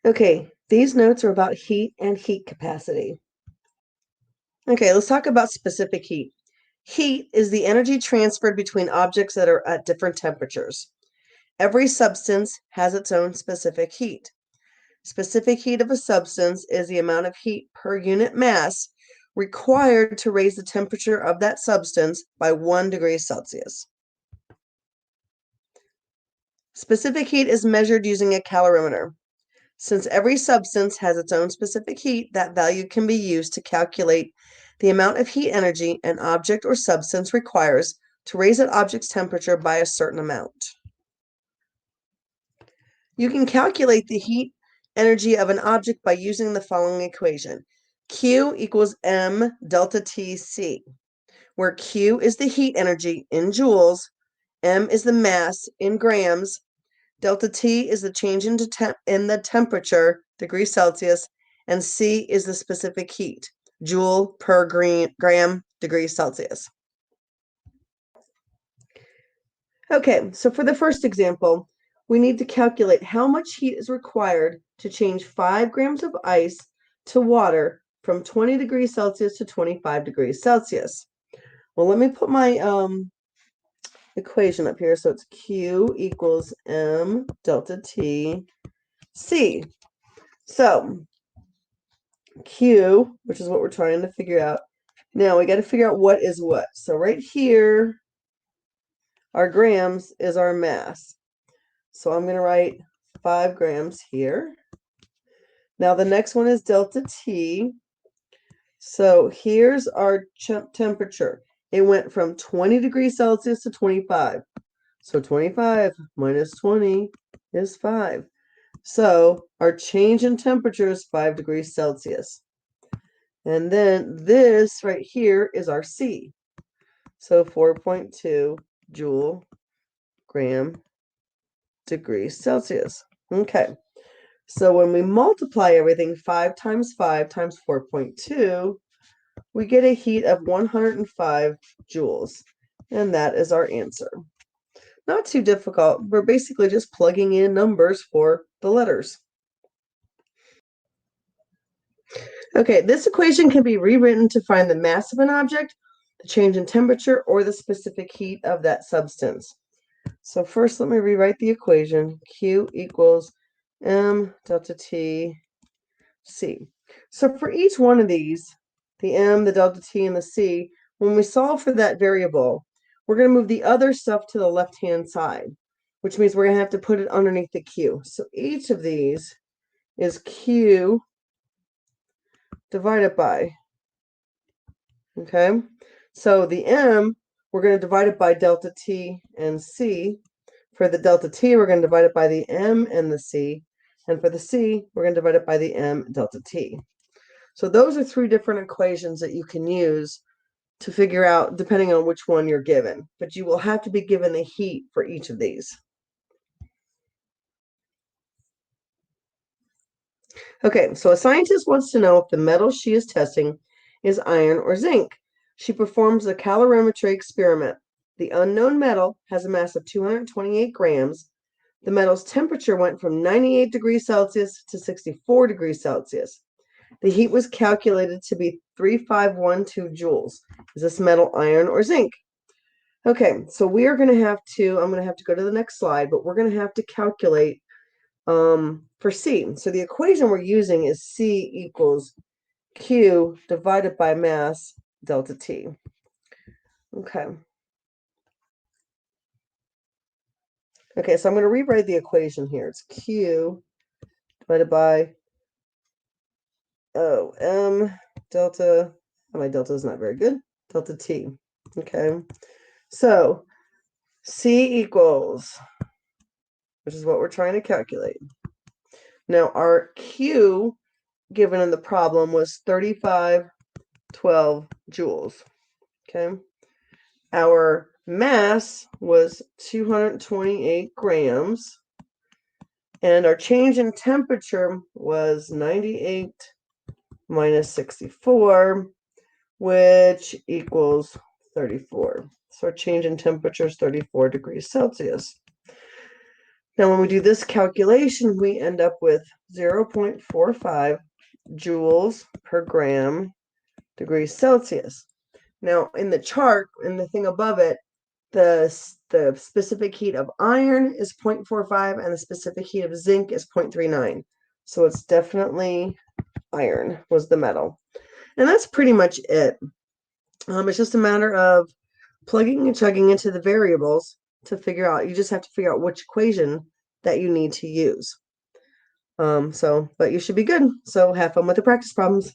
Okay, these notes are about heat and heat capacity. Okay, let's talk about specific heat. Heat is the energy transferred between objects that are at different temperatures. Every substance has its own specific heat. Specific heat of a substance is the amount of heat per unit mass required to raise the temperature of that substance by 1 degree Celsius. Specific heat is measured using a calorimeter. Since every substance has its own specific heat, that value can be used to calculate the amount of heat energy an object or substance requires to raise an object's temperature by a certain amount. You can calculate the heat energy of an object by using the following equation. Q equals m delta T C, where Q is the heat energy in joules, m is the mass in grams, delta T is the change in the temperature, degrees Celsius, and C is the specific heat, joule per gram, degrees Celsius. Okay, so for the first example, we need to calculate how much heat is required to change 5 grams of ice to water from 20 degrees Celsius to 25 degrees Celsius. Well, let me put my equation up here. So it's Q equals m delta T C. So Q, which is what we're trying to figure out. Now we got to figure out what is what. So right here, our grams is our mass. So I'm going to write 5 grams here. Now the next one is delta T. So here's our temperature. It went from 20 degrees Celsius to 25. So 25 minus 20 is 5. So our change in temperature is 5 degrees Celsius. And then this right here is our C. So 4.2 joule gram degrees Celsius. Okay. So when we multiply everything, 5 times 5 times 4.2, we get a heat of 105 joules. And that is our answer. Not too difficult. We're basically just plugging in numbers for the letters. Okay, this equation can be rewritten to find the mass of an object, the change in temperature, or the specific heat of that substance. So first, let me rewrite the equation. Q equals m delta T C. So for each one of these, the m, the delta T, and the C, when we solve for that variable, we're going to move the other stuff to the left-hand side, which means we're going to have to put it underneath the Q. So each of these is Q divided by, okay? So the m, we're going to divide it by delta T and C. For the delta T, we're going to divide it by the m and the C. And for the C, we're going to divide it by the m delta T. So those are 3 different equations that you can use to figure out depending on which one you're given. But you will have to be given the heat for each of these. Okay, so a scientist wants to know if the metal she is testing is iron or zinc. She performs a calorimetry experiment. The unknown metal has a mass of 228 grams. The metal's temperature went from 98 degrees Celsius to 64 degrees Celsius. The heat was calculated to be 3512 joules. Is this metal iron or zinc? Okay, so we are going to have to, I'm going to have to go to the next slide, but we're going to have to calculate for C. So the equation we're using is C equals Q divided by mass delta T. Okay. Okay, so I'm going to rewrite the equation here. It's Q divided by m delta, my delta is not very good, delta T. Okay, so C equals, which is what we're trying to calculate. Now our Q given in the problem was 3512 joules. Okay, our mass was 228 grams, and our change in temperature was 98 minus 64, which equals 34. So our change in temperature is 34 degrees Celsius. Now, when we do this calculation, we end up with 0.45 joules per gram degrees Celsius. Now, in the chart, in the thing above it, the specific heat of iron is 0.45 and the specific heat of zinc is 0.39. So it's definitely iron was the metal. And that's pretty much it. It's just a matter of plugging and chugging into the variables to figure out. You just have to figure out which equation that you need to use. But you should be good. So have fun with the practice problems.